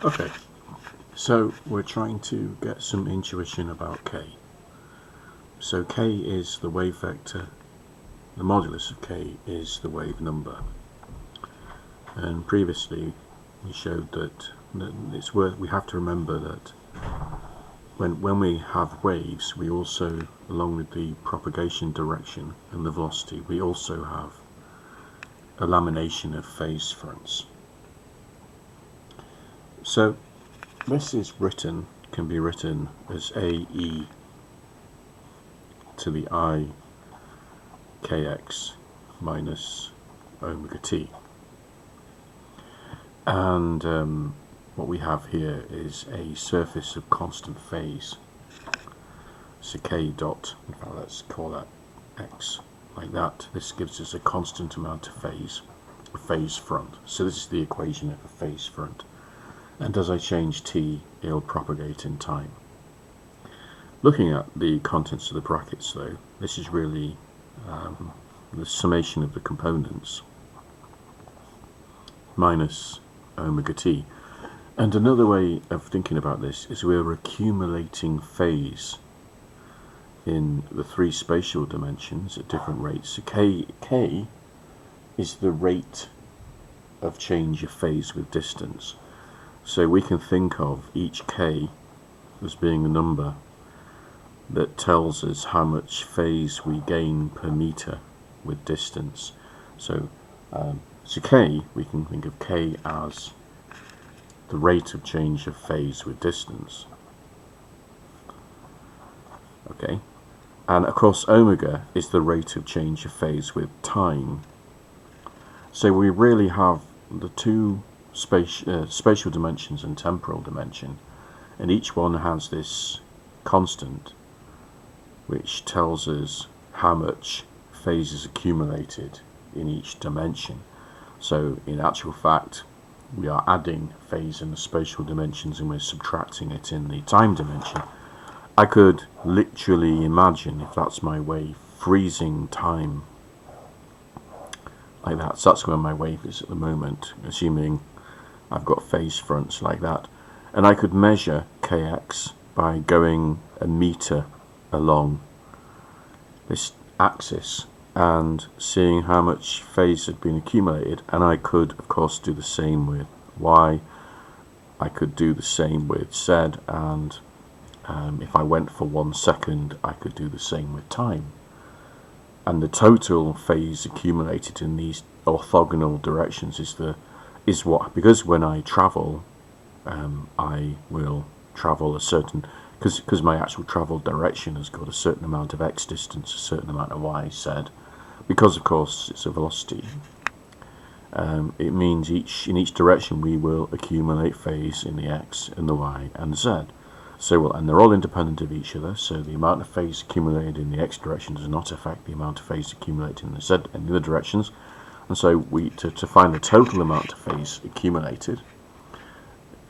Okay, so we're trying to get some intuition about k. So k is the wave vector, the modulus of k is the wave number. And previously we showed that we have to remember that when we have waves, we also, along with the propagation direction and the velocity, we also have a lamination of phase fronts. So this can be written as AE to the I kx minus omega t. And what we have here is a surface of constant phase. So k dot, let's call that x, like that. This gives us a constant amount of phase, a phase front. So this is the equation of a phase front. And as I change t, it'll propagate in time. Looking at the contents of the brackets though, this is really the summation of the components minus omega t. And another way of thinking about this is we're accumulating phase in the three spatial dimensions at different rates. So k is the rate of change of phase with distance. So we can think of each k as being a number that tells us how much phase we gain per meter with distance. So k, we can think of k as the rate of change of phase with distance. Okay, and of course omega is the rate of change of phase with time. So we really have the two spatial dimensions and temporal dimension, and each one has this constant which tells us how much phase is accumulated in each dimension. So in actual fact we are adding phase in the spatial dimensions and we're subtracting it in the time dimension. I could literally imagine, if that's my wave, freezing time like that. So that's where my wave is at the moment, assuming I've got phase fronts like that. And I could measure kx by going a meter along this axis and seeing how much phase had been accumulated. And I could of course do the same with y, I could do the same with z, and if I went for 1 second I could do the same with time. And the total phase accumulated in these orthogonal directions is what, because when I travel I will travel a certain, because my actual travel direction has got a certain amount of x distance, a certain amount of y z, because of course it's a velocity. It means in each direction we will accumulate phase in the x and the y and the z. So and they're all independent of each other, so the amount of phase accumulated in the x direction does not affect the amount of phase accumulated in the z and the other directions. And so to find the total amount of phase accumulated,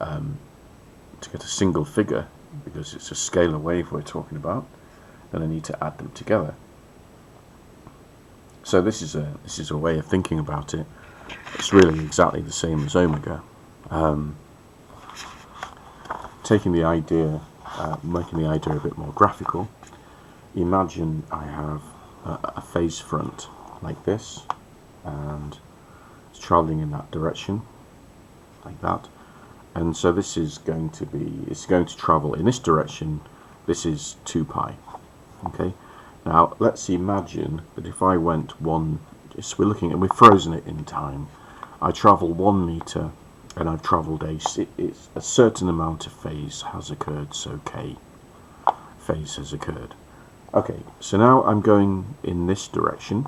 to get a single figure, because it's a scalar wave we're talking about, then I need to add them together. So this is a way of thinking about it. It's really exactly the same as omega. Taking the idea, making the idea a bit more graphical, imagine I have a phase front like this, and it's travelling in that direction, like that. And so this is going to travel in this direction. This is 2 pi. Okay. Now let's imagine that if I went we're frozen it in time. I travel 1 meter, and I've travelled a certain amount of phase has occurred. So k phase has occurred. Okay. So now I'm going in this direction,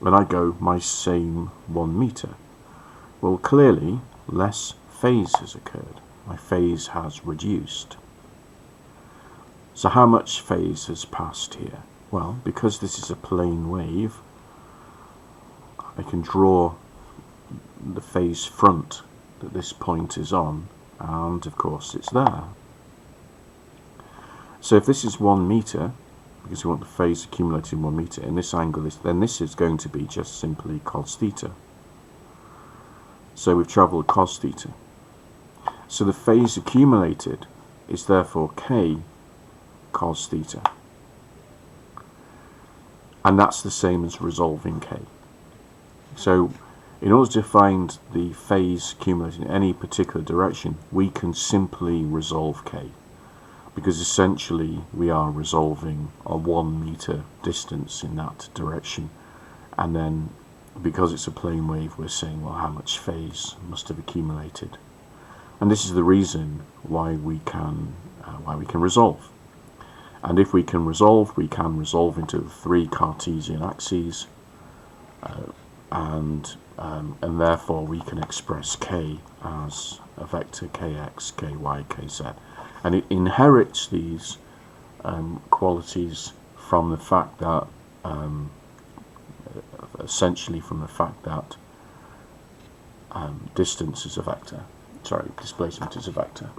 and I go my same 1 meter. Well, clearly less phase has occurred. My phase has reduced. So how much phase has passed here? Well, because this is a plane wave, I can draw the phase front that this point is on, and of course it's there. So if this is 1 meter, because we want the phase accumulated in 1 meter, and this angle is, then this is going to be just simply cos theta. So we've travelled cos theta. So the phase accumulated is therefore k cos theta. And that's the same as resolving k. So in order to find the phase accumulated in any particular direction, we can simply resolve k, because essentially we are resolving a 1 meter distance in that direction, and then because it's a plane wave, we're saying, well, how much phase must have accumulated. And this is the reason why we can resolve. And if we can resolve into the 3 Cartesian axes, and therefore we can express k as a vector kx, ky, kz. And it inherits these qualities from the fact that, essentially from the fact that distance is a vector, sorry, displacement is a vector.